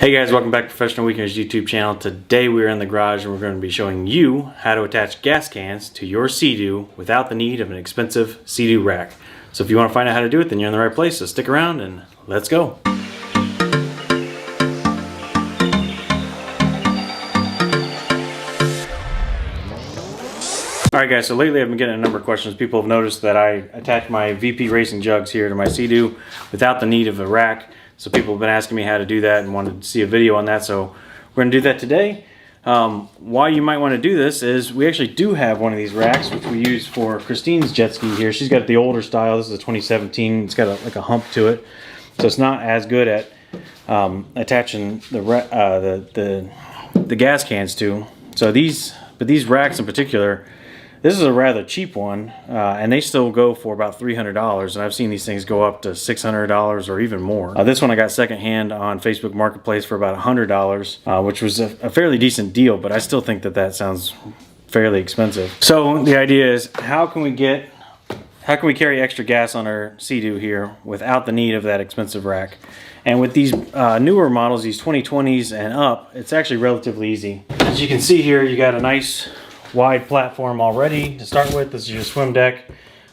Hey guys, welcome back to Professional Weekenders YouTube channel. Today we're in the garage and we're going to be showing you how to attach gas cans to your Seadoo without the need of an expensive Seadoo rack. So if you want to find out how to do it, then you're in the right place, so stick around and let's go. Alright guys, so lately I've been getting a number of questions. People have noticed that I attach my VP Racing Jugs here to my Seadoo without the need of a rack. So people have been asking me how to do that and wanted to see a video on that, so we're going to do that today. Why you might want to do this is we actually do have one of these racks, which we use for Christine's jet ski here. She's got the older style. This is a 2017. It's got like a hump to it, so it's not as good at attaching the gas cans to. So these racks in particular, this is a rather cheap one, and they still go for about $300, and I've seen these things go up to $600 or even more. This one I got secondhand on Facebook Marketplace for about $100, which was a fairly decent deal, but I still think that sounds fairly expensive. So the idea is, how can we carry extra gas on our Seadoo here without the need of that expensive rack? And with these newer models, these 2020s and up, it's actually relatively easy. As you can see here, you got a nice wide platform already to start with. This is your swim deck.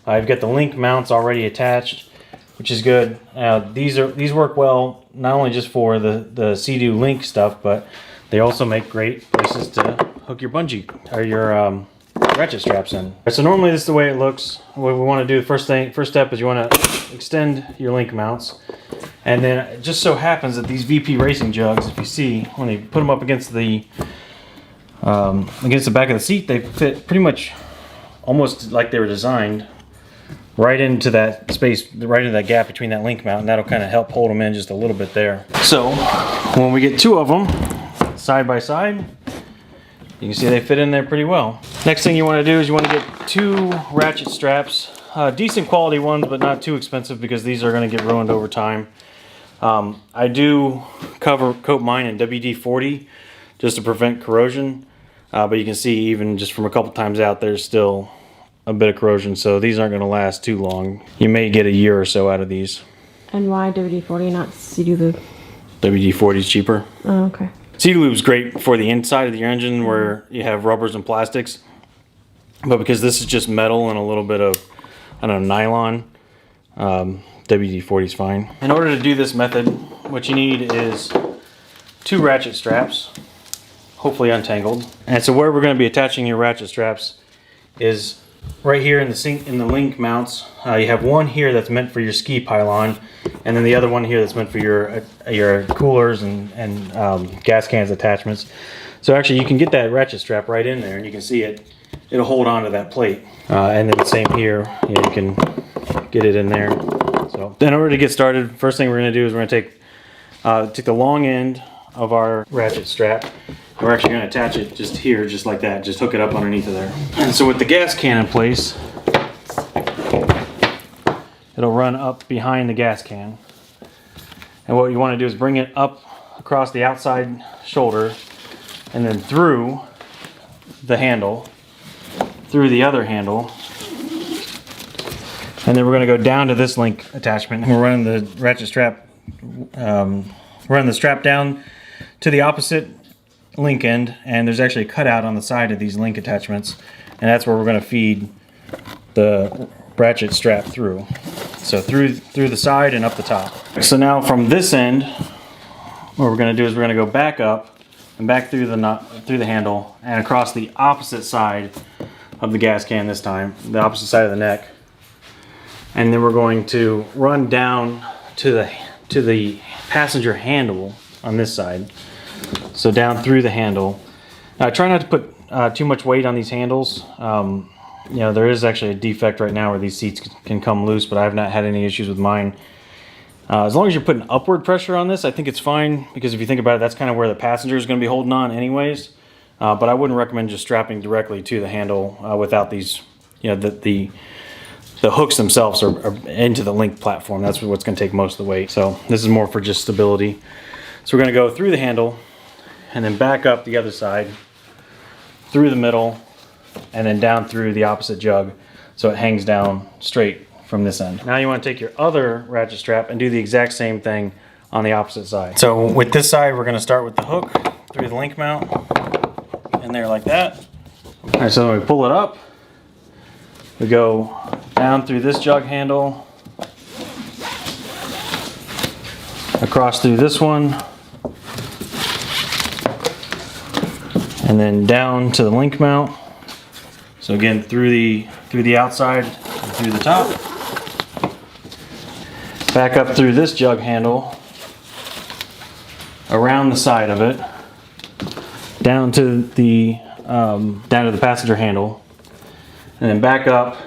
You've got the link mounts already attached, which is good. These work well not only just for the Seadoo link stuff, but they also make great places to hook your bungee or your ratchet straps in. So normally this is the way it looks. What we want to do, first step is you want to extend your link mounts, and then it just so happens that these VP Racing Jugs, if you see, when you put them up against the back of the seat, they fit pretty much almost like they were designed right into that space, right into that gap between that link mount, and that'll kind of help hold them in just a little bit there. So when we get two of them side by side, you can see they fit in there pretty well. Next thing you want to do is you want to get two ratchet straps, decent quality ones, but not too expensive because these are going to get ruined over time. I do coat mine in WD-40 just to prevent corrosion. But you can see even just from a couple times out, there's still a bit of corrosion, so these aren't going to last too long. You may get a year or so out of these. And why WD-40, not Seadoo Lube? WD-40 is cheaper. Oh, okay. Seadoo Lube is great for the inside of your engine where you have rubbers and plastics, but because this is just metal and a little bit of, I don't know, nylon, WD-40 is fine. In order to do this method, what you need is two ratchet straps, hopefully untangled. And so where we're going to be attaching your ratchet straps is right here in the link mounts. You have one here that's meant for your ski pylon, and then the other one here that's meant for your coolers and gas cans attachments. So actually you can get that ratchet strap right in there, and you can see it'll hold on to that plate. And then the same here, you can get it in there. So in order to get started, first thing we're going to do is we're going to take the long end of our ratchet strap. We're actually going to attach it just here, just like that. Just hook it up underneath of there. And so with the gas can in place, it'll run up behind the gas can. And what you want to do is bring it up across the outside shoulder and then through the handle, through the other handle. And then we're going to go down to this link attachment. We're running the ratchet strap, running the strap down to the opposite link end, and there's actually a cutout on the side of these link attachments, and that's where we're going to feed the ratchet strap through. So through the side and up the top. So now from this end, what we're going to do is we're going to go back up and back through the handle and across the opposite side of the gas can this time, the opposite side of the neck, and then we're going to run down to the passenger handle on this side. So down through the handle. Now try not to put too much weight on these handles. You know, there is actually a defect right now where these seats can come loose, but I have not had any issues with mine. As long as you're putting upward pressure on this, I think it's fine, because if you think about it, that's kind of where the passenger is going to be holding on anyways. But I wouldn't recommend just strapping directly to the handle without these, you know, the hooks themselves are into the link platform. That's what's going to take most of the weight. So this is more for just stability. So we're going to go through the handle and then back up the other side, through the middle, and then down through the opposite jug so it hangs down straight from this end. Now you want to take your other ratchet strap and do the exact same thing on the opposite side. So with this side, we're gonna start with the hook through the link mount in there like that. All right, so when we pull it up, we go down through this jug handle, across through this one, and then down to the link mount. So again, through the outside and through the top. Back up through this jug handle, around the side of it, down to the passenger handle, and then back up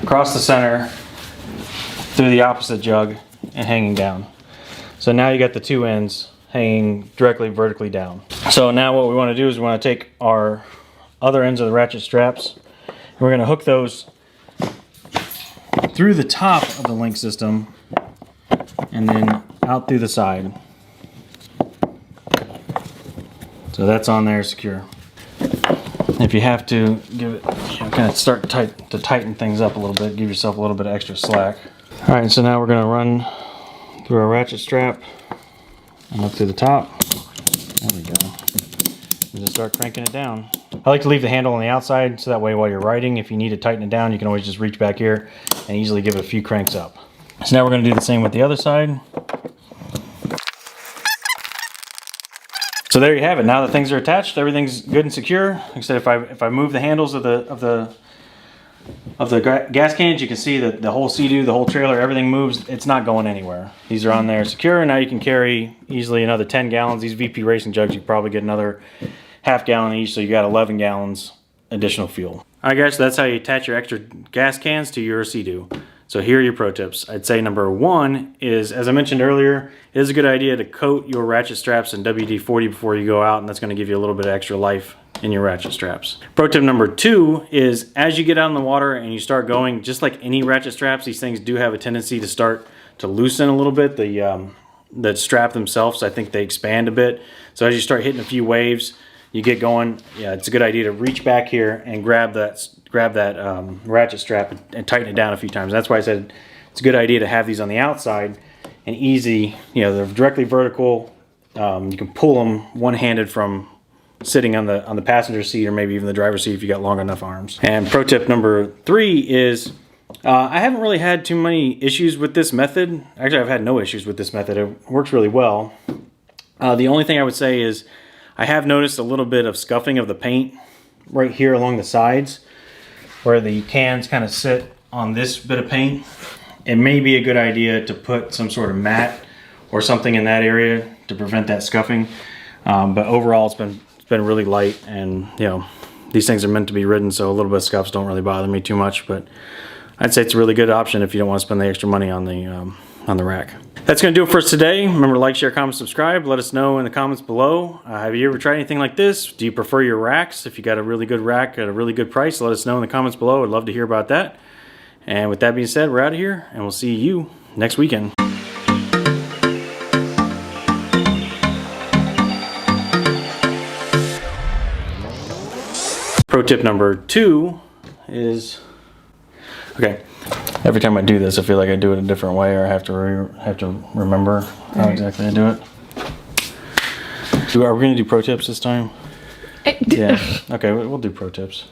across the center through the opposite jug and hanging down. So now you got the two ends hanging directly vertically down. So now what we want to do is we want to take our other ends of the ratchet straps and we're going to hook those through the top of the link system and then out through the side. So that's on there secure. If you have to give it, kind of start to tighten things up a little bit, give yourself a little bit of extra slack. All right, so now we're going to run through our ratchet strap and up through the top. There we go. And just start cranking it down. I like to leave the handle on the outside so that way while you're riding, if you need to tighten it down, you can always just reach back here and easily give it a few cranks up. So now we're going to do the same with the other side. So there you have it. Now that things are attached, everything's good and secure. Like I said, if I move the handles of the gas cans, you can see that the whole Seadoo, the whole trailer, everything moves. It's not going anywhere. These are on there secure, and now you can carry easily another 10 gallons. These VP Racing Jugs, you probably get another half gallon each, so you got 11 gallons additional fuel. All right, guys, so that's how you attach your extra gas cans to your Seadoo. So here are your pro tips. I'd say number one is, as I mentioned earlier, it is a good idea to coat your ratchet straps in WD-40 before you go out, and that's going to give you a little bit of extra life in your ratchet straps. Pro tip number two is, as you get out in the water and you start going, just like any ratchet straps, these things do have a tendency to start to loosen a little bit. The strap themselves, I think they expand a bit. So as you start hitting a few waves, you get going, yeah, it's a good idea to reach back here and grab that ratchet strap and tighten it down a few times. That's why I said it's a good idea to have these on the outside and easy. You know, they're directly vertical. You can pull them one-handed from sitting on the passenger seat or maybe even the driver's seat if you got long enough arms. And pro tip number three is, I haven't really had too many issues with this method. Actually, I've had no issues with this method. It works really well. The only thing I would say is I have noticed a little bit of scuffing of the paint right here along the sides where the cans kind of sit on this bit of paint. It may be a good idea to put some sort of mat or something in that area to prevent that scuffing. But overall, it's been really light, and you know, these things are meant to be ridden, so a little bit of scuffs don't really bother me too much. But I'd say it's a really good option if you don't want to spend the extra money on the rack. That's going to do it for us today. Remember to like, share, comment, subscribe. Let us know in the comments below. Have you ever tried anything like this? Do you prefer your racks? If you got a really good rack at a really good price, let us know in the comments below. I'd love to hear about that. And with that being said, we're out of here, and we'll see you next weekend. Pro tip number two is, okay, every time I do this, I feel like I do it a different way, or I have to remember how exactly I do it. Are we going to do pro tips this time? Yeah. Okay, we'll do pro tips.